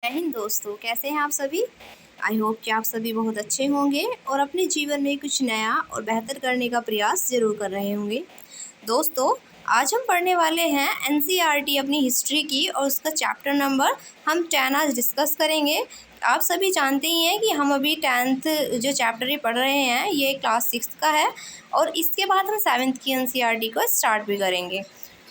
जय हिंद दोस्तों, कैसे हैं आप सभी। आई होप कि आप सभी बहुत अच्छे होंगे और अपने जीवन में कुछ नया और बेहतर करने का प्रयास ज़रूर कर रहे होंगे। दोस्तों, आज हम पढ़ने वाले हैं एनसीईआरटी अपनी हिस्ट्री की और उसका चैप्टर नंबर हम 10 आज डिस्कस करेंगे। आप सभी जानते ही हैं कि हम अभी 10th जो चैप्टर ये पढ़ रहे हैं ये क्लास 6 का है और इसके बाद हम 7th की एनसीईआरटी को स्टार्ट भी करेंगे।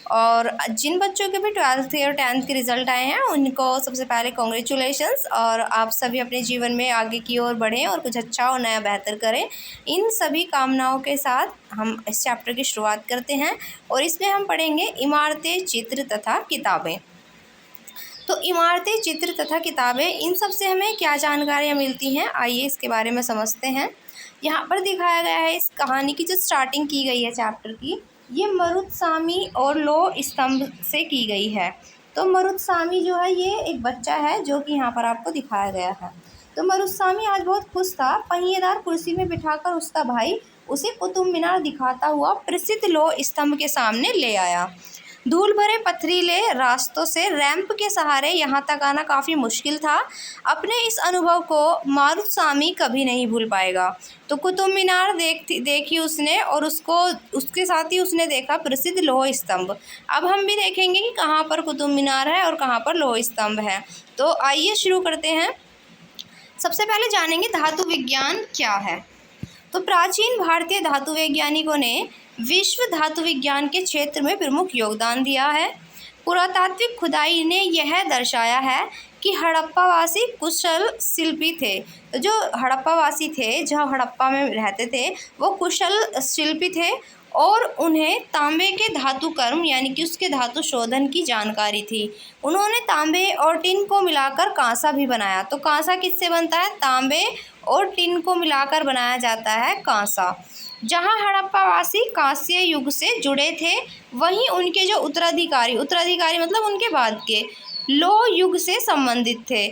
और जिन बच्चों के भी 12th और 10th के रिज़ल्ट आए हैं उनको सबसे पहले कॉन्ग्रेचुलेशंस, और आप सभी अपने जीवन में आगे की ओर बढ़ें और कुछ अच्छा और नया बेहतर करें। इन सभी कामनाओं के साथ हम इस चैप्टर की शुरुआत करते हैं और इसमें हम पढ़ेंगे इमारतें, चित्र तथा किताबें। तो इमारतें, चित्र तथा किताबें, इन सब से हमें क्या जानकारियाँ मिलती हैं, आइए इसके बारे में समझते हैं। यहाँ पर दिखाया गया है इस कहानी की जो स्टार्टिंग की गई है चैप्टर की, ये मरुत्सामी और लौह स्तंभ से की गई है। तो मरुत्सामी जो है ये एक बच्चा है जो कि यहाँ पर आपको दिखाया गया है। तो मरुत्सामी आज बहुत खुश था। पहिएदार कुर्सी में बिठाकर उसका भाई उसे कुतुब मीनार दिखाता हुआ प्रसिद्ध लौह स्तंभ के सामने ले आया। धूल भरे पथरीले रास्तों से रैंप के सहारे यहाँ तक आना काफ़ी मुश्किल था। अपने इस अनुभव को मारुत्सामी कभी नहीं भूल पाएगा। तो कुतुब मीनार देखी उसने और उसके साथ ही उसने देखा प्रसिद्ध लौह स्तंभ। अब हम भी देखेंगे कि कहाँ पर कुतुब मीनार है और कहाँ पर लौह स्तंभ है। तो आइए शुरू करते हैं। सबसे पहले जानेंगे धातु विज्ञान क्या है। तो प्राचीन भारतीय धातु वैज्ञानिकों ने विश्व धातु विज्ञान के क्षेत्र में प्रमुख योगदान दिया है। पुरातात्विक खुदाई ने यह दर्शाया है कि हड़प्पावासी कुशल शिल्पी थे। तो जो हड़प्पावासी थे, जहाँ हड़प्पा में रहते थे, वो कुशल शिल्पी थे और उन्हें तांबे के धातु कर्म यानी कि उसके धातु शोधन की जानकारी थी। उन्होंने तांबे और टिन को मिलाकर कांसा भी बनाया। तो कांसा किससे बनता है? तांबे और टिन को मिलाकर बनाया जाता है कांसा। जहाँ हड़प्पावासी कांस्य युग से जुड़े थे, वहीं उनके जो उत्तराधिकारी मतलब उनके बाद के लौह युग से संबंधित थे।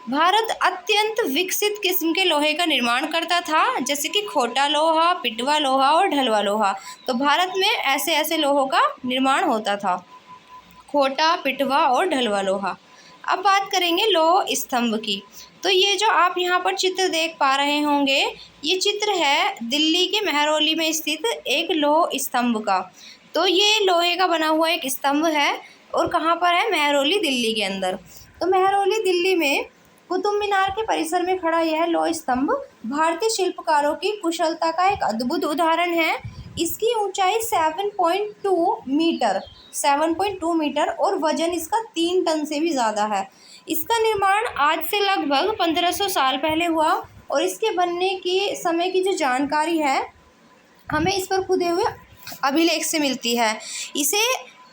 भारत अत्यंत विकसित किस्म के लोहे का निर्माण करता था, जैसे कि खोटा लोहा, पिटवा लोहा और ढलवा लोहा। तो भारत में ऐसे ऐसे लोहों का निर्माण होता था, खोटा, पिटवा और ढलवा लोहा। अब बात करेंगे लौह स्तंभ की। तो ये जो आप यहाँ पर चित्र देख पा रहे होंगे, ये चित्र है दिल्ली के मेहरौली में स्थित एक लौह स्तंभ का। तो ये लोहे का बना हुआ एक स्तंभ है और कहाँ पर है? मेहरौली, दिल्ली के अंदर। तो मेहरौली, दिल्ली में कुतुब मीनार के परिसर में खड़ा यह लौह स्तंभ भारतीय शिल्पकारों की कुशलता का एक अद्भुत उदाहरण है। इसकी ऊंचाई 7.2 मीटर और वजन इसका 3 टन से भी ज़्यादा है। इसका निर्माण आज से लगभग 1500 साल पहले हुआ और इसके बनने के समय की जो जानकारी है हमें इस पर खुदे हुए अभिलेख से मिलती है।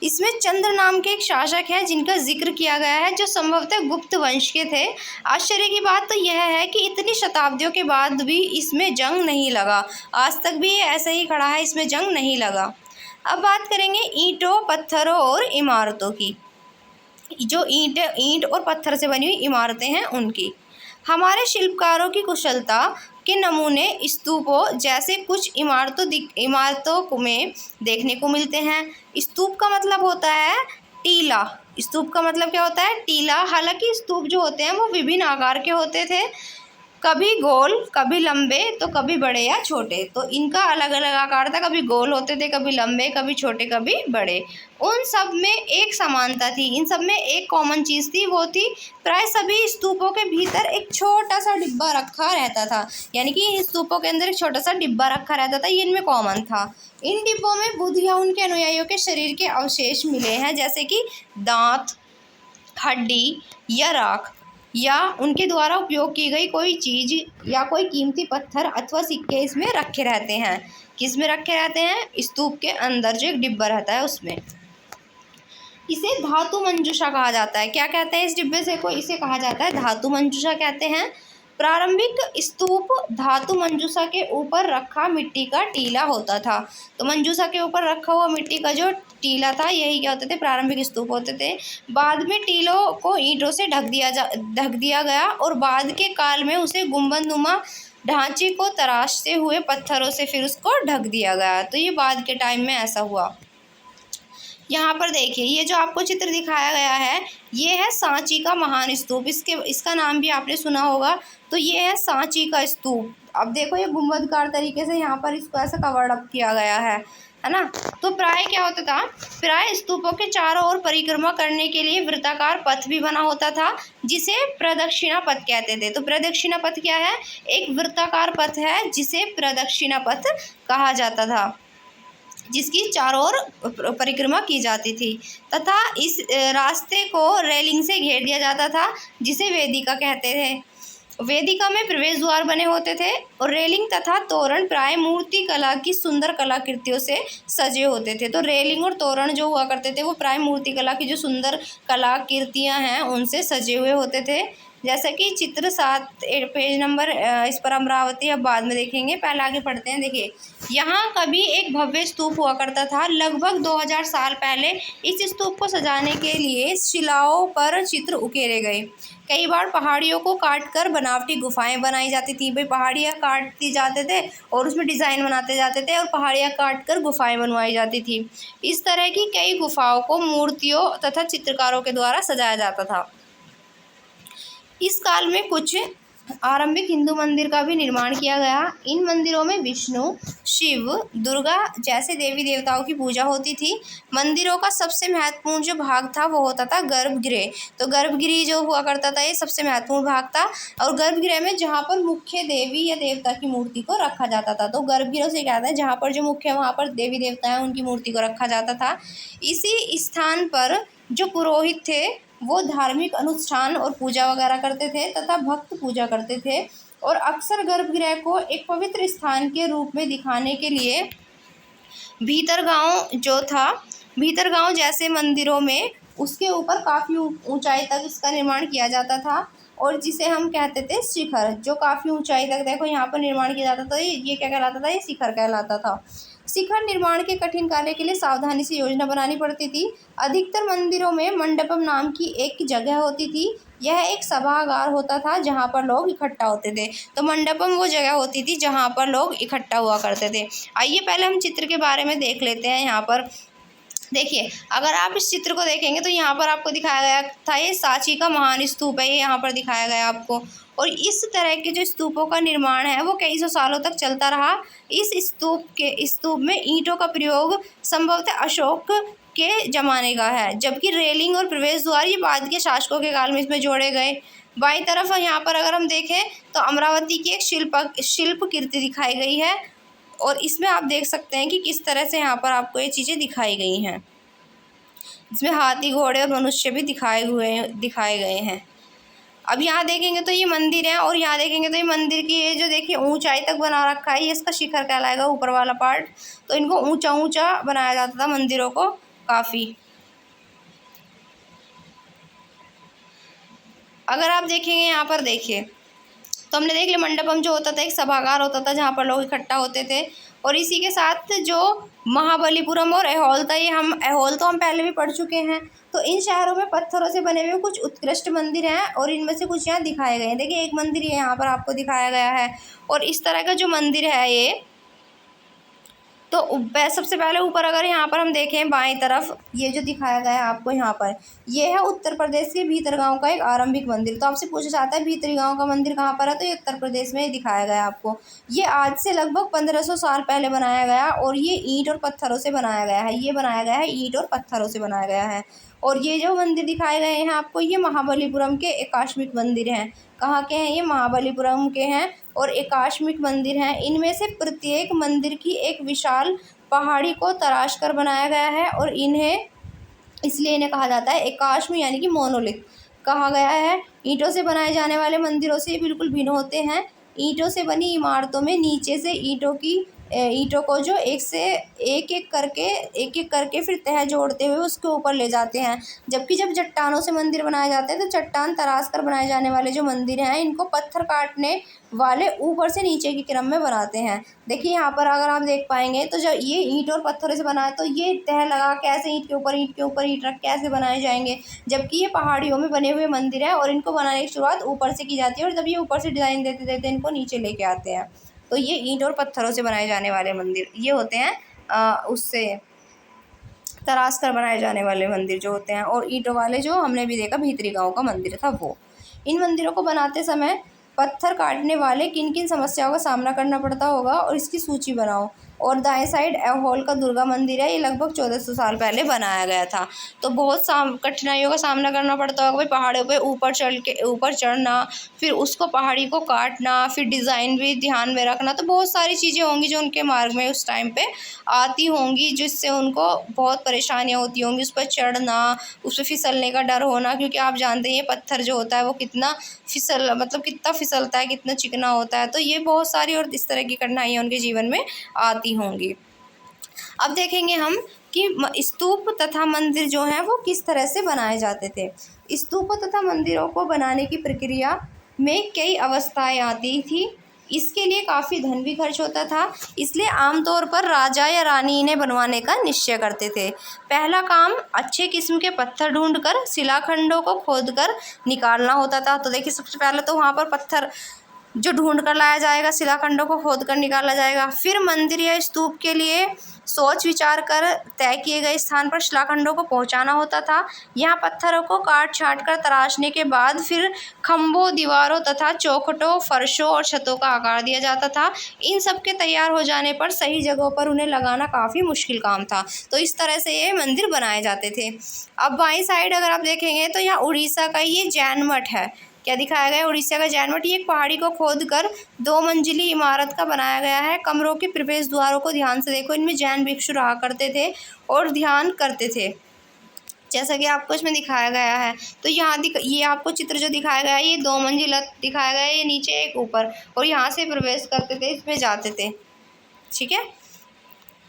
इसमें चंद्र नाम के एक शासक हैं जिनका जिक्र किया गया है, जो संभवतः गुप्त वंश के थे। आश्चर्य की बात तो यह है कि इतनी शताब्दियों के बाद भी इसमें जंग नहीं लगा। आज तक भी ये ऐसे ही खड़ा है, इसमें जंग नहीं लगा। अब बात करेंगे ईंटों, पत्थरों और इमारतों की। जो ईंट और पत्थर से बनी हुई इमारतें हैं उनकी। हमारे शिल्पकारों की कुशलता के नमूने स्तूपों जैसे कुछ इमारतों में देखने को मिलते हैं। स्तूप का मतलब होता है टीला। स्तूप का मतलब क्या होता है? टीला। हालांकि स्तूप जो होते हैं वो विभिन्न आकार के होते थे, कभी गोल, कभी लंबे, तो कभी बड़े या छोटे। तो इनका अलग अलग आकार था, कभी गोल होते थे, कभी लंबे, कभी छोटे, कभी बड़े। उन सब में एक समानता थी, इन सब में एक कॉमन चीज़ थी, वो थी प्राय सभी स्तूपों के भीतर एक छोटा सा डिब्बा रखा रहता था। यानी कि इन स्तूपों के अंदर एक छोटा सा डिब्बा रखा रहता था, ये इनमें कॉमन था। इन डिब्बों में बुद्ध या उनके अनुयायियों के शरीर के अवशेष मिले हैं, जैसे कि दांत, हड्डी या राख, या उनके द्वारा उपयोग की गई कोई चीज़ या कोई कीमती पत्थर अथवा सिक्के इसमें रखे रहते हैं। किस में रखे रहते हैं? स्तूप के अंदर जो एक डिब्बा रहता है उसमें। इसे धातु मंजूषा कहा जाता है। क्या कहते हैं इस डिब्बे से को? इसे कहा जाता है धातु मंजूषा कहते हैं। प्रारंभिक स्तूप धातु मंजूषा के ऊपर रखा मिट्टी का टीला होता था। तो मंजूषा के ऊपर रखा हुआ मिट्टी का जो टीला था, यही क्या होते थे? प्रारंभिक स्तूप होते थे। बाद में टीलों को ईंटों से ढक दिया गया और बाद के काल में उसे गुंबदनुमा ढांचे को तराशते हुए पत्थरों से फिर उसको ढक दिया गया। तो ये बाद के टाइम में ऐसा हुआ। यहाँ पर देखिए, ये जो आपको चित्र दिखाया गया है, ये है सांची का महान स्तूप। इसका नाम भी आपने सुना होगा। तो ये है सांची का स्तूप। अब देखो, ये गुंबदकार तरीके से यहाँ पर इसको ऐसा कवर्ड अप किया गया है ना। तो प्राय क्या होता था, प्राय स्तूपों के चारों ओर परिक्रमा करने के लिए वृत्ताकार पथ भी बना होता था, जिसे प्रदक्षिणा पथ कहते थे। तो प्रदक्षिणा पथ क्या है, एक वृत्ताकार पथ है जिसे प्रदक्षिणा पथ कहा जाता था, जिसकी चारों ओर परिक्रमा की जाती थी, तथा इस रास्ते को रेलिंग से घेर दिया जाता था, जिसे वेदिका कहते थे। वेदिका में प्रवेश द्वार बने होते थे और रेलिंग तथा तोरण प्राय मूर्ति कला की सुंदर कलाकृतियों से सजे होते थे। तो रेलिंग और तोरण जो हुआ करते थे वो प्राय मूर्ति कला की जो सुंदर कलाकृतियां हैं उनसे सजे हुए होते थे। जैसे कि चित्र 7 पेज नंबर, इस पर अमरावती अब बाद में देखेंगे, पहले आगे पढ़ते हैं। देखिए, यहाँ कभी एक भव्य स्तूप हुआ करता था। लगभग 2000 साल पहले इस स्तूप को सजाने के लिए शिलाओं पर चित्र उकेरे गए। कई बार पहाड़ियों को काटकर बनावटी गुफाएं बनाई जाती थी। भाई, पहाड़ियाँ काट दी जाते थे और उसमें डिज़ाइन बनाते जाते थे और पहाड़ियाँ काटकर गुफाएं बनवाई जाती थी। इस तरह की कई गुफाओं को मूर्तियों तथा चित्रकारों के द्वारा सजाया जाता था। इस काल में कुछ आरंभिक हिंदू मंदिर का भी निर्माण किया गया। इन मंदिरों में विष्णु, शिव, दुर्गा जैसे देवी देवताओं की पूजा होती थी। मंदिरों का सबसे महत्वपूर्ण जो भाग था वो होता था गर्भगृह। तो गर्भगृह जो हुआ करता था ये सबसे महत्वपूर्ण भाग था, और गर्भगृह में जहाँ पर मुख्य देवी या देवता की मूर्ति को रखा जाता था। तो गर्भगृह से कहते हैं जहाँ पर जो मुख्य वहाँ पर देवी देवता हैं उनकी मूर्ति को रखा जाता था। इसी स्थान पर जो पुरोहित थे वो धार्मिक अनुष्ठान और पूजा वगैरह करते थे तथा भक्त पूजा करते थे, और अक्सर गर्भगृह को एक पवित्र स्थान के रूप में दिखाने के लिए भीतरगांव जो था, भीतरगांव जैसे मंदिरों में उसके ऊपर काफ़ी ऊंचाई तक इसका निर्माण किया जाता था, और जिसे हम कहते थे शिखर, जो काफ़ी ऊंचाई तक देखो यहाँ पर निर्माण किया जाता था। ये क्या कहलाता था, ये शिखर कहलाता था। शिखर निर्माण के कठिन कार्य के लिए सावधानी से योजना बनानी पड़ती थी। अधिकतर मंदिरों में मंडपम नाम की एक जगह होती थी। यह एक सभागार होता था जहाँ पर लोग इकट्ठा होते थे। तो मंडपम वो जगह होती थी जहाँ पर लोग इकट्ठा हुआ करते थे। आइए पहले हम चित्र के बारे में देख लेते हैं। यहाँ पर देखिए, अगर आप इस चित्र को देखेंगे तो यहाँ पर आपको दिखाया गया था ये सांची का महान स्तूप है, ये यहाँ पर दिखाया गया आपको। और इस तरह के जो स्तूपों का निर्माण है वो कई सौ सालों तक चलता रहा। इस स्तूप में ईंटों का प्रयोग संभवतः अशोक के ज़माने का है, जबकि रेलिंग और प्रवेश द्वार ये बाद के शासकों के काल में इसमें जोड़े गए। बाईं तरफ यहाँ पर अगर हम देखें तो अमरावती की एक शिल्प कीर्ति दिखाई गई है, और इसमें आप देख सकते हैं कि किस तरह से यहाँ पर आपको ये चीज़ें दिखाई गई हैं। इसमें हाथी, घोड़े और मनुष्य भी दिखाए गए हैं। अब यहाँ देखेंगे तो ये मंदिर है, और यहाँ देखेंगे तो ये मंदिर की ये जो देखिए ऊंचाई तक बना रखा है, ये इसका शिखर कहलाएगा, ऊपर वाला पार्ट। तो इनको ऊंचा ऊंचा बनाया जाता था मंदिरों को काफ़ी। अगर आप देखेंगे यहाँ पर देखिए तो हमने देख लिया मंडपम जो होता था एक सभागार होता था जहाँ पर लोग इकट्ठा होते थे, और इसी के साथ जो महाबलीपुरम और ऐहोल था, ऐहोल तो हम पहले भी पढ़ चुके हैं। तो इन शहरों में पत्थरों से बने हुए कुछ उत्कृष्ट मंदिर हैं, और इनमें से कुछ यहाँ दिखाए गए हैं। देखिए, एक मंदिर ये यहाँ पर आपको दिखाया गया है, और इस तरह का जो मंदिर है ये, तो सबसे पहले ऊपर अगर यहाँ पर हम देखें बाएं तरफ, ये जो दिखाया गया है आपको यहाँ पर, ये है उत्तर प्रदेश के भीतरगांव का एक आरंभिक मंदिर। तो आपसे पूछा जाता है भीतरगांव का मंदिर कहाँ पर है, तो ये उत्तर प्रदेश में दिखाया गया आपको। ये आज से लगभग 1500 साल पहले बनाया गया, और ये ईंट और पत्थरों से बनाया गया है। ये बनाया गया है ईंट और पत्थरों से बनाया गया है। और ये जो मंदिर दिखाए गए हैं आपको, ये महाबलीपुरम के एकाश्मिक मंदिर हैं। कहाँ के हैं ये, महाबलीपुरम के हैं, और एकाश्मिक मंदिर हैं। इनमें से प्रत्येक मंदिर की एक विशाल पहाड़ी को तराश कर बनाया गया है, और इसलिए इन्हें कहा जाता है एकाश्म, यानी कि मोनोलिथ कहा गया है। ईंटों से बनाए जाने वाले मंदिरों से बिल्कुल भिन्न होते हैं। ईंटों से बनी इमारतों में नीचे से ईंटों को जो एक एक करके फिर तह जोड़ते हुए उसके ऊपर ले जाते हैं। जबकि जब चट्टानों से मंदिर बनाए जाते हैं तो चट्टान तराश कर बनाए जाने वाले जो मंदिर हैं इनको पत्थर काटने वाले ऊपर से नीचे के क्रम में बनाते हैं। देखिए यहाँ पर अगर आप देख पाएंगे तो जब ये ईंट और पत्थरों से बना है तो ये तह लगा के ऐसे ईंट के ऊपर ईंट रख के ऐसे बनाए जाएंगे, जबकि ये पहाड़ियों में बने हुए मंदिर है और इनको बनाने की शुरुआत ऊपर से की जाती है, और जब ये ऊपर से डिज़ाइन देते देते इनको नीचे लेके आते हैं। तो ये ईंट और पत्थरों से बनाए जाने वाले मंदिर ये होते हैं उससे तराश कर बनाए जाने वाले मंदिर जो होते हैं, और ईंटों वाले जो हमने भी देखा भीतरी गांव का मंदिर था वो। इन मंदिरों को बनाते समय पत्थर काटने वाले किन किन समस्याओं का सामना करना पड़ता होगा और इसकी सूची बनाओ। और दाएं साइड ऐहोल का दुर्गा मंदिर है, ये लगभग 1400 साल पहले बनाया गया था। तो बहुत कठिनाइयों का सामना करना पड़ता होगा भाई, पहाड़ों पे ऊपर चढ़ना, फिर उसको पहाड़ी को काटना, फिर डिज़ाइन भी ध्यान में रखना। तो बहुत सारी चीज़ें होंगी जो उनके मार्ग में उस टाइम पे आती होंगी, जिससे उनको बहुत परेशानियाँ होती होंगी। उस पर चढ़ना, उस पर फिसलने का डर होना, क्योंकि आप जानते हैं ये पत्थर जो होता है वो कितना कितना फिसलता है, कितना चिकना होता है। तो ये बहुत सारी और इस तरह की कठिनाइयाँ उनके जीवन में आती होंगी। अब देखेंगे हम कि स्तूप तथा मंदिर जो हैं वो किस तरह से बनाए जाते थे। स्तूपों तथा मंदिरों को बनाने की प्रक्रिया में कई अवस्थाएं आती थी। इसके लिए काफ़ी धन भी खर्च होता था, इसलिए आमतौर पर राजा या रानी इन्हें बनवाने का निश्चय करते थे। पहला काम अच्छे किस्म के पत्थर ढूंढकर शिलाखंडों को खोदकर निकालना होता था। तो देखिए, सबसे पहले तो वहाँ पर पत्थर जो ढूंढ कर लाया जाएगा, शिलाखंडों को खोद कर निकाला जाएगा। फिर मंदिर या स्तूप के लिए सोच विचार कर तय किए गए स्थान पर शिलाखंडों को पहुंचाना होता था। यहाँ पत्थरों को काट छाँट कर तराशने के बाद फिर खंभों, दीवारों तथा चौखटों, फर्शों और छतों का आकार दिया जाता था। इन सब के तैयार हो जाने पर सही जगहों पर उन्हें लगाना काफ़ी मुश्किल काम था। तो इस तरह से ये मंदिर बनाए जाते थे। अब बाईं साइड अगर आप देखेंगे तो यहाँ उड़ीसा का ये जैन मठ है। क्या दिखाया गया है? उड़ीसा का जैन मठ। ये एक पहाड़ी को खोदकर 2 मंजिली इमारत का बनाया गया है। कमरों के प्रवेश द्वारों को ध्यान से देखो, इनमें जैन भिक्षु रहा करते थे और ध्यान करते थे, जैसा कि आपको इसमें दिखाया गया है। तो यहाँ ये आपको चित्र जो दिखाया गया है, ये 2 मंजिला दिखाया गया है, ये नीचे एक ऊपर, और यहाँ से प्रवेश करते थे, इसमें जाते थे। ठीक है,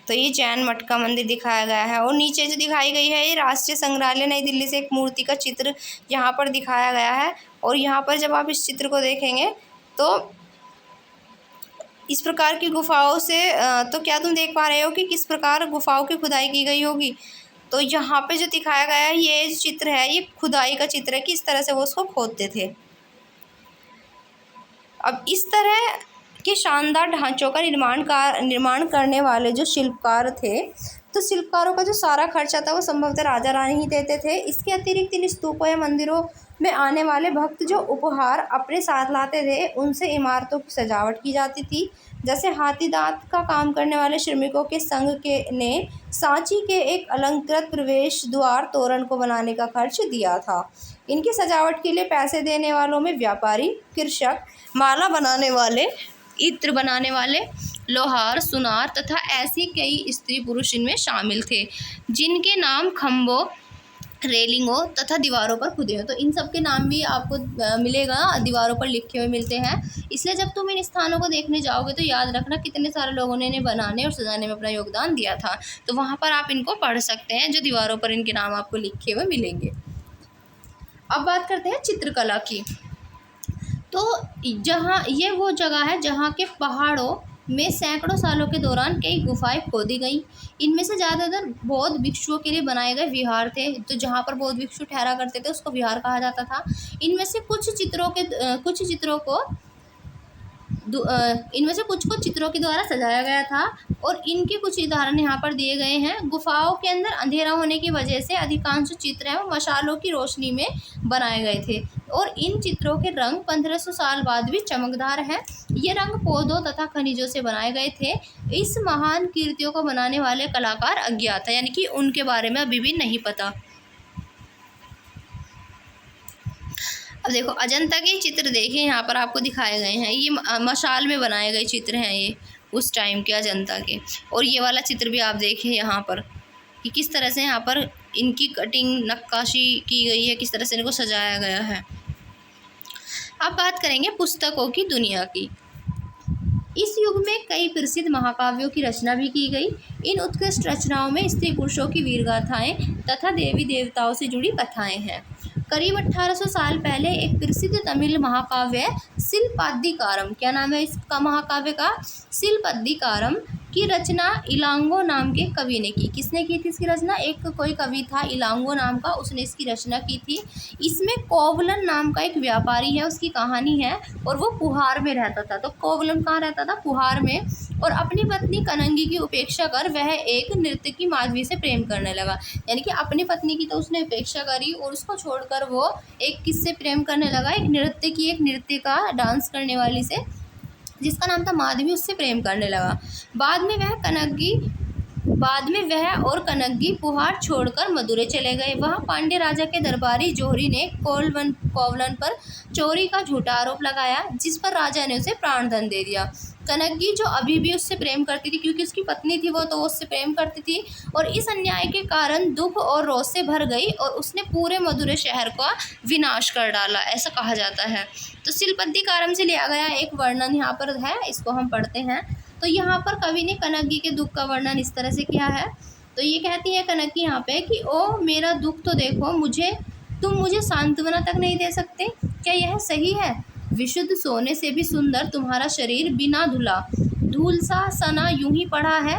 तो ये जैन मठ का मंदिर दिखाया गया है। और नीचे जो दिखाई गई है ये राष्ट्रीय संग्रहालय नई दिल्ली से एक मूर्ति का चित्र यहाँ पर दिखाया गया है। और यहाँ पर जब आप इस चित्र को देखेंगे तो इस प्रकार की गुफाओं से तो क्या तुम देख पा रहे हो कि किस प्रकार गुफाओं की खुदाई की गई होगी। तो यहाँ पे जो दिखाया गया है ये जो चित्र है, ये खुदाई का चित्र है कि इस तरह से वो उसको खोदते थे। अब इस तरह के शानदार ढांचों का निर्माण करने वाले जो शिल्पकार थे, तो शिल्पकारों का जो सारा खर्चा था वो संभवतः राजा रानी ही देते थे। इसके अतिरिक्त इन स्तूपों या मंदिरों में आने वाले भक्त जो उपहार अपने साथ लाते थे, उनसे इमारतों की सजावट की जाती थी। जैसे हाथी दांत का काम करने वाले श्रमिकों के संघ ने सांची के एक अलंकृत प्रवेश द्वार तोरण को बनाने का खर्च दिया था। इनकी सजावट के लिए पैसे देने वालों में व्यापारी, कृषक, माला बनाने वाले, इत्र बनाने वाले, लोहार, सुनार तथा ऐसी कई स्त्री पुरुष इनमें शामिल थे, जिनके नाम खम्भों, रेलिंगों तथा दीवारों पर खुदे हैं। तो इन सब के नाम भी आपको मिलेगा, दीवारों पर लिखे हुए मिलते हैं। इसलिए जब तुम इन स्थानों को देखने जाओगे तो याद रखना कितने सारे लोगों ने इन्हें बनाने और सजाने में अपना योगदान दिया था। तो वहाँ पर आप इनको पढ़ सकते हैं, जो दीवारों पर इनके नाम आपको लिखे हुए मिलेंगे। अब बात करते हैं चित्रकला की। तो जहाँ ये वो जगह है जहाँ के पहाड़ों में सैकड़ों सालों के दौरान कई गुफाएं खोदी गई। इनमें से ज़्यादातर बौद्ध भिक्षुओं के लिए बनाए गए विहार थे। तो जहाँ पर बौद्ध भिक्षु ठहरा करते थे उसको विहार कहा जाता था। इनमें से कुछ को चित्रों के द्वारा सजाया गया था और इनके कुछ उदाहरण यहाँ पर दिए गए हैं। गुफाओं के अंदर अंधेरा होने की वजह से अधिकांश चित्र हैं वो मशालों की रोशनी में बनाए गए थे और इन चित्रों के रंग 1500 साल बाद भी चमकदार हैं। ये रंग पौधों तथा खनिजों से बनाए गए थे। इस महान कृतियों को बनाने वाले कलाकार अज्ञात है, यानी कि उनके बारे में अभी भी नहीं पता। अब देखो अजंता के चित्र देखिए, यहाँ पर आपको दिखाए गए हैं। ये मशाल में बनाए गए चित्र हैं, ये उस टाइम के अजंता के। और ये वाला चित्र भी आप देखिए यहाँ पर कि किस तरह से यहाँ पर इनकी कटिंग, नक्काशी की गई है, किस तरह से इनको सजाया गया है। अब बात करेंगे पुस्तकों की दुनिया की। इस युग में कई प्रसिद्ध महाकाव्यों की रचना भी की गई। इन उत्कृष्ट रचनाओं में स्त्री पुरुषों की वीर गाथाएँ तथा देवी देवताओं से जुड़ी कथाएँ हैं। करीब 1800 साल पहले एक प्रसिद्ध तमिल महाकाव्य सिलपद्दिकारम, क्या नाम है इसका महाकाव्य का? सिलपद्दिकारम, की रचना इलांगो नाम के कवि ने की। किसने की थी इसकी रचना? एक कोई कवि था इलांगो नाम का, उसने इसकी रचना की थी। इसमें कोवलन नाम का एक व्यापारी है, उसकी कहानी है, और वो पुहार में रहता था। तो कोवलन कहाँ रहता था? पुहार में। और अपनी पत्नी कनंगी की उपेक्षा कर वह एक नर्तकी माधवी से प्रेम करने लगा। यानी कि अपनी पत्नी की तो उसने उपेक्षा करी और उसको छोड़कर वो एक किससे प्रेम करने लगा? एक नृत्य का डांस करने वाली से, जिसका नाम था माधवी, उससे प्रेम करने लगा। बाद में वह और कनग्गी पुहार छोड़कर मदुरै चले गए। वहाँ पांड्य राजा के दरबारी जोहरी ने कोवलन पर चोरी का झूठा आरोप लगाया, जिस पर राजा ने उसे प्राणदंड दे दिया। कनग्गी जो अभी भी उससे प्रेम करती थी, क्योंकि उसकी पत्नी थी वो, तो उससे प्रेम करती थी, और इस अन्याय के कारण दुख और रोष से भर गई और उसने पूरे मदुरै शहर का विनाश कर डाला, ऐसा कहा जाता है। तो शिलपद्दिकारम से लिया गया एक वर्णन यहाँ पर है, इसको हम पढ़ते हैं। तो यहाँ पर कवि ने कनग्गी के दुख का वर्णन इस तरह से किया है। तो ये कहती है कनग्गी यहाँ पे कि ओ मेरा दुख तो देखो, तुम मुझे सांत्वना तक नहीं दे सकते, क्या यह सही है? विशुद्ध सोने से भी सुंदर तुम्हारा शरीर बिना धूल सा सना यूं ही पड़ा है।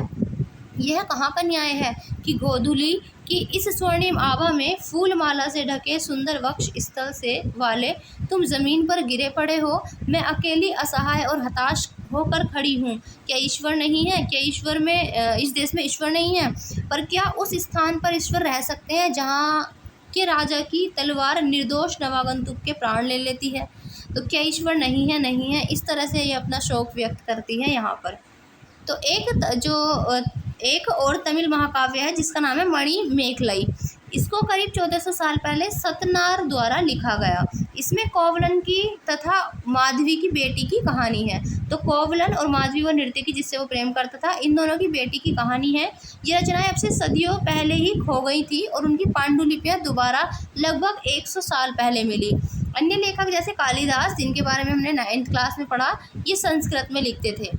यह कहाँ का न्याय है कि गोधूली की इस स्वर्णिम आभा में फूल माला से ढके सुंदर वक्ष स्थल से वाले तुम जमीन पर गिरे पड़े हो। मैं अकेली असहाय और हताश होकर खड़ी हूँ। क्या ईश्वर नहीं है? क्या इस देश में ईश्वर नहीं है? पर क्या उस स्थान पर ईश्वर रह सकते हैं जहाँ के राजा की तलवार निर्दोष नवागंतुक के प्राण ले लेती है? तो क्या ईश्वर नहीं है? इस तरह से ये अपना शोक व्यक्त करती है यहाँ पर। तो एक और तमिल महाकाव्य है जिसका नाम है मणि मेखलाई। इसको करीब 1400 साल पहले सतनार द्वारा लिखा गया। इसमें कोवलन की तथा माधवी की बेटी की कहानी है। तो कोवलन और माधवी वो नर्तकी जिससे वो प्रेम करता था, इन दोनों की बेटी की कहानी है। ये रचनाएं अब से सदियों पहले ही खो गई थी और उनकी पांडुलिपियाँ दोबारा लगभग 100 साल पहले मिली। अन्य लेखक जैसे कालिदास, जिनके बारे में हमने 9th क्लास में पढ़ा, ये संस्कृत में लिखते थे।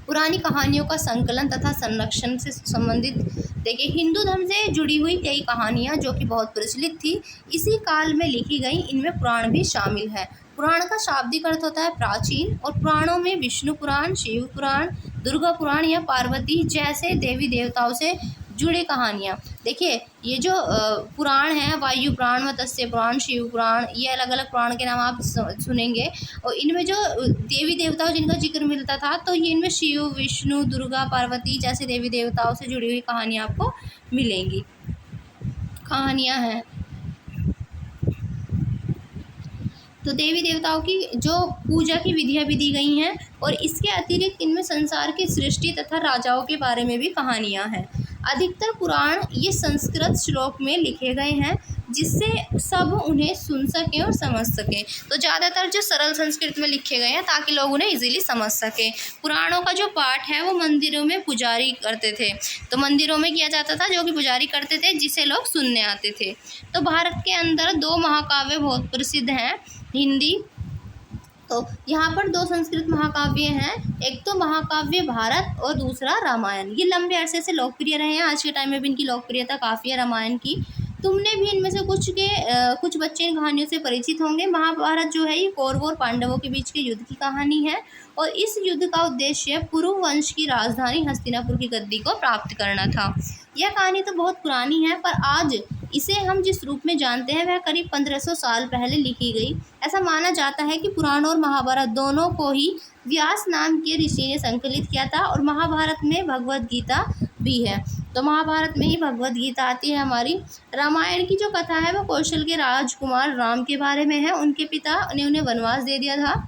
पुरानी कहानियों का संकलन तथा संरक्षण से संबंधित देखिए हिंदू धर्म से जुड़ी हुई कई कहानियाँ जो कि बहुत प्रचलित थी, इसी काल में लिखी गई। इनमें पुराण भी शामिल है। पुराण का शाब्दिक अर्थ होता है प्राचीन, और पुराणों में विष्णु पुराण, शिव पुराण, दुर्गा पुराण या पार्वती जैसे देवी देवताओं से जुड़ी कहानियाँ। देखिए ये जो पुराण हैं, वायु पुराण, मत्स्य पुराण, शिव पुराण, ये अलग अलग पुराण के नाम आप सुनेंगे। और इनमें जो देवी देवताओं जिनका जिक्र मिलता था, तो ये इनमें शिव, विष्णु, दुर्गा, पार्वती जैसे देवी देवताओं से जुड़ी हुई कहानियाँ आपको मिलेंगी। कहानियाँ हैं तो देवी देवताओं की जो पूजा की विधियाँ भी दी गई हैं, और इसके अतिरिक्त इनमें संसार की सृष्टि तथा राजाओं के बारे में भी कहानियाँ हैं। अधिकतर पुराण ये संस्कृत श्लोक में लिखे गए हैं, जिससे सब उन्हें सुन सकें और समझ सकें। तो ज़्यादातर जो सरल संस्कृत में लिखे गए हैं ताकि लोग उन्हें इजीली समझ सकें। पुराणों का जो पाठ है वो मंदिरों में पुजारी करते थे, तो मंदिरों में किया जाता था, जो कि पुजारी करते थे, जिसे लोग सुनने आते थे। तो भारत के अंदर 2 महाकाव्य बहुत प्रसिद्ध हैं हिंदी। तो यहाँ पर 2 संस्कृत महाकाव्य हैं, एक तो महाकाव्य भारत और दूसरा रामायण। ये लंबे अरसे से लोकप्रिय रहे हैं, आज के टाइम में भी इनकी लोकप्रियता काफ़ी है रामायण की। तुमने भी इनमें से कुछ बच्चे इन कहानियों से परिचित होंगे। महाभारत जो है ये कौरवों और पांडवों के बीच के युद्ध की कहानी है, और इस युद्ध का उद्देश्य पुरु वंश की राजधानी हस्तिनापुर की गद्दी को प्राप्त करना था। यह कहानी तो बहुत पुरानी है, पर आज इसे हम जिस रूप में जानते हैं वह करीब 1500 साल पहले लिखी गई। ऐसा माना जाता है कि पुराण और महाभारत दोनों को ही व्यास नाम के ऋषि ने संकलित किया था, और महाभारत में भगवद गीता भी है। तो महाभारत में ही भगवद गीता आती है हमारी। रामायण की जो कथा है वो कौशल के राजकुमार राम के बारे में है। उनके पिता ने उन्हें वनवास दे दिया था,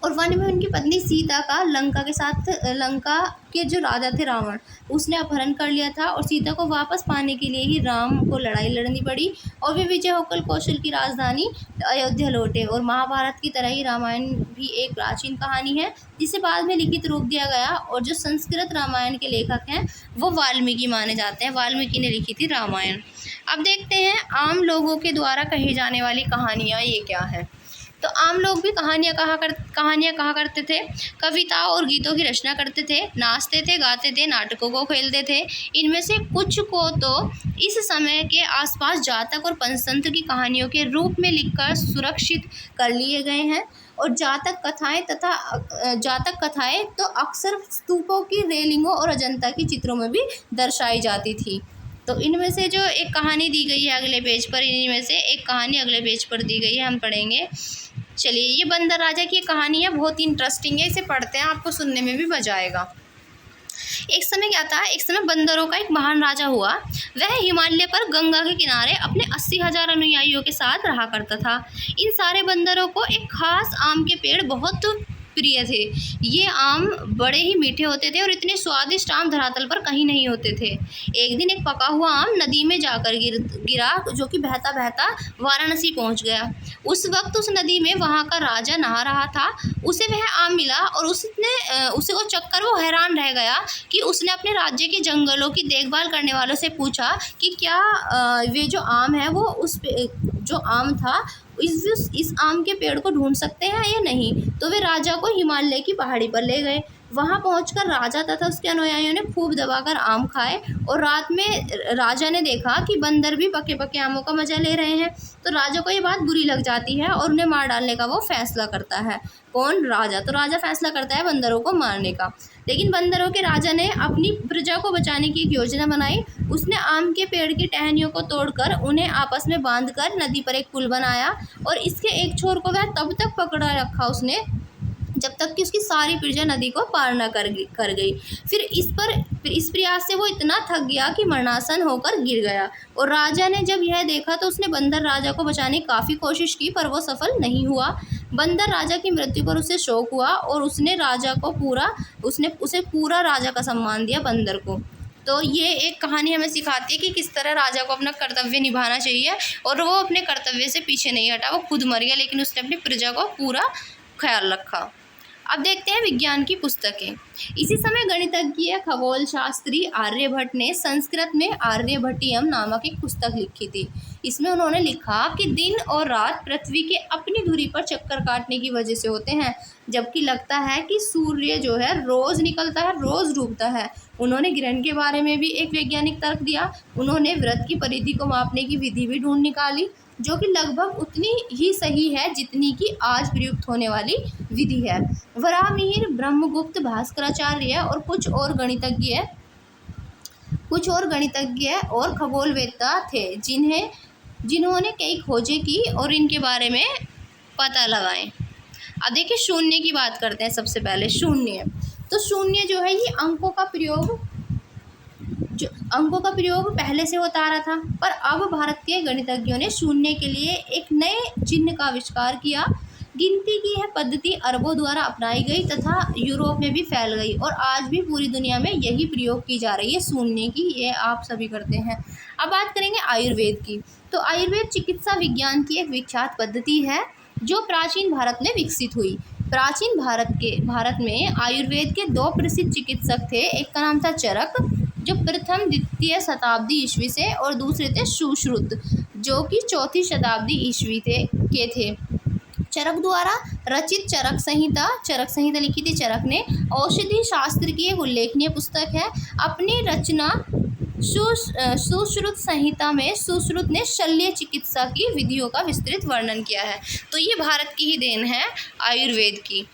और वन में उनकी पत्नी सीता का लंका के जो राजा थे रावण, उसने अपहरण कर लिया था, और सीता को वापस पाने के लिए ही राम को लड़ाई लड़नी पड़ी, और वे विजय होकर कौशल की राजधानी अयोध्या लौटे। और महाभारत की तरह ही रामायण भी एक प्राचीन कहानी है, जिसे बाद में लिखित रूप दिया गया। और जो संस्कृत रामायण के लेखक हैं वो वाल्मीकि माने जाते हैं। वाल्मीकि ने लिखी थी रामायण। अब देखते हैं आम लोगों के द्वारा कही जाने वाली कहानियाँ ये क्या है। तो आम लोग भी कहानियाँ कहा करते थे, कविताओं और गीतों की रचना करते थे, नाचते थे, गाते थे, नाटकों को खेलते थे। इनमें से कुछ को तो इस समय के आसपास जातक और पंचतंत्र की कहानियों के रूप में लिखकर सुरक्षित कर लिए गए हैं। और जातक कथाएं तो अक्सर स्तूपों की रेलिंगों और अजंता के चित्रों में भी दर्शाई जाती थी। तो इनमें से जो एक कहानी दी गई है अगले पेज पर, इन्हीं में से एक कहानी अगले पेज पर दी गई है, हम पढ़ेंगे। चलिए, ये बंदर राजा की कहानी है, बहुत ही इंटरेस्टिंग है, इसे पढ़ते हैं, आपको सुनने में भी मजा आएगा। एक समय क्या था, एक समय बंदरों का एक महान राजा हुआ। वह हिमालय पर गंगा के किनारे अपने 80,000 अनुयायियों के साथ रहा करता था। इन सारे बंदरों को एक खास आम के पेड़ बहुत प्रिय थे। ये आम बड़े ही मीठे होते थे और इतने स्वादिष्ट आम धरातल पर कहीं नहीं होते थे। एक दिन एक पका हुआ आम नदी में जाकर गिरा, जो कि बहता बहता वाराणसी पहुंच गया। उस वक्त उस नदी में वहां का राजा नहा रहा था। उसे वह आम मिला और उसे वो चक्कर वो हैरान रह गया कि उसने अपने राज्य के जंगलों की देखभाल करने वालों से पूछा कि क्या वे जो आम है वो जो आम था इस आम के पेड़ को ढूंढ सकते हैं या नहीं। तो वे राजा को हिमालय की पहाड़ी पर ले गए। वहां पहुंचकर राजा तथा उसके अनुयायियों ने खूब दबाकर आम खाए और रात में राजा ने देखा कि बंदर भी पके पके आमों का मजा ले रहे हैं। तो राजा को ये बात बुरी लग जाती है और उन्हें मार डालने का वो फैसला करता है। कौन? राजा। तो राजा फैसला करता है बंदरों को मारने का। लेकिन बंदरों के राजा ने अपनी प्रजा को बचाने की एक योजना बनाई। उसने आम के पेड़ की टहनियों को तोड़कर उन्हें आपस में बांधकर नदी पर एक पुल बनाया और इसके एक छोर को वह तब तक पकड़ा रखा उसने जब तक कि उसकी सारी प्रजा नदी को पार न कर गई। फिर इस प्रयास से वो इतना थक गया कि मरणासन होकर गिर गया। और राजा ने जब यह देखा तो उसने बंदर राजा को बचाने की काफ़ी कोशिश की, पर वो सफल नहीं हुआ। बंदर राजा की मृत्यु पर उसे शोक हुआ और उसे पूरा राजा का सम्मान दिया बंदर को। तो ये एक कहानी हमें सिखाती है कि किस तरह राजा को अपना कर्तव्य निभाना चाहिए, और वो अपने कर्तव्य से पीछे नहीं हटा। वो खुद मर गया लेकिन उसने अपनी प्रजा को पूरा ख्याल रखा। अब देखते हैं विज्ञान की पुस्तकें। इसी समय गणितज्ञ खगोल शास्त्री आर्यभट्ट ने संस्कृत में आर्यभट्टियम नामक एक पुस्तक लिखी थी। इसमें उन्होंने लिखा कि दिन और रात पृथ्वी के अपनी धुरी पर चक्कर काटने की वजह से होते हैं, जबकि लगता है कि सूर्य जो है रोज़ निकलता है रोज़ डूबता है। उन्होंने ग्रहण के बारे में भी एक वैज्ञानिक तर्क दिया। उन्होंने वृत्त की परिधि को मापने की विधि भी ढूंढ निकाली, जो कि लगभग उतनी ही सही है जितनी कि आज प्रयुक्त होने वाली विधि है। वराहमिहिर, ब्रह्मगुप्त, भास्कराचार्य और कुछ और गणितज्ञ और खगोलवेत्ता थे जिन्होंने कई खोजें की और इनके बारे में पता लगाएं। अब देखिए शून्य की बात करते हैं। सबसे पहले शून्य। तो शून्य जो है ये अंकों का प्रयोग पहले से होता आ रहा था, पर अब भारतीय गणितज्ञों ने शून्य के लिए एक नए चिन्ह का आविष्कार किया। गिनती की यह पद्धति अरबों द्वारा अपनाई गई तथा यूरोप में भी फैल गई और आज भी पूरी दुनिया में यही प्रयोग की जा रही है शून्य की। ये आप सभी करते हैं। अब बात करेंगे आयुर्वेद की। तो आयुर्वेद चिकित्सा विज्ञान की एक विख्यात पद्धति है जो प्राचीन भारत में विकसित हुई। प्राचीन भारत में आयुर्वेद के दो प्रसिद्ध चिकित्सक थे। एक का नाम था चरक, जो प्रथम द्वितीय शताब्दी ईस्वी से, और दूसरे थे सुश्रुत, जो कि चौथी शताब्दी ईस्वी के थे। चरक द्वारा रचित चरक संहिता लिखी थी चरक ने। औषधि शास्त्र की एक उल्लेखनीय पुस्तक है। अपनी रचना सुश्रुत संहिता में सुश्रुत ने शल्य चिकित्सा की विधियों का विस्तृत वर्णन किया है। तो ये भारत की ही देन है आयुर्वेद की।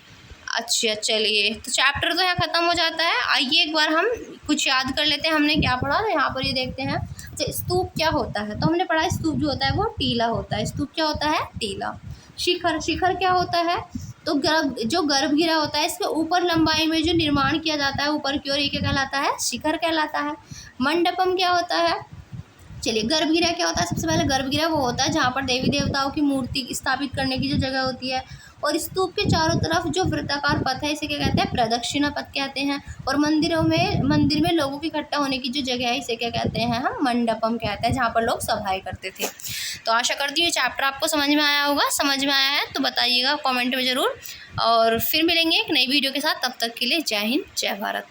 अच्छा चलिए, तो चैप्टर तो यहाँ ख़त्म हो जाता है। आइए एक बार हम कुछ याद कर लेते हैं हमने क्या पढ़ा। तो यहाँ पर ये देखते हैं स्तूप क्या होता है। तो हमने पढ़ा स्तूप जो होता है वो टीला होता है। स्तूप क्या होता है? टीला। शिखर क्या होता है? तो गर्भगिरा होता है। इसके ऊपर लंबाई में जो निर्माण किया जाता है ऊपर की ओर, ये क्या कहलाता है? शिखर कहलाता है। मंडपम क्या होता है? चलिए, गर्भगिरा क्या होता है? सबसे पहले गर्भगिरा वो होता है जहाँ पर देवी देवताओं की मूर्ति स्थापित करने की जो जगह होती है। और स्तूप के चारों तरफ जो वृत्ताकार पथ है इसे क्या कहते हैं? प्रदक्षिणा पथ कहते हैं। और मंदिर में लोगों के इकट्ठा होने की जो जगह है इसे क्या कहते हैं? हम मंडपम कहते हैं, जहाँ पर लोग सभाएं करते थे। तो आशा करती हूँ ये चैप्टर आपको समझ में आया होगा। समझ में आया है तो बताइएगा कमेंट में ज़रूर, और फिर मिलेंगे एक नई वीडियो के साथ। तब तक के लिए जय हिंद, जय भारत।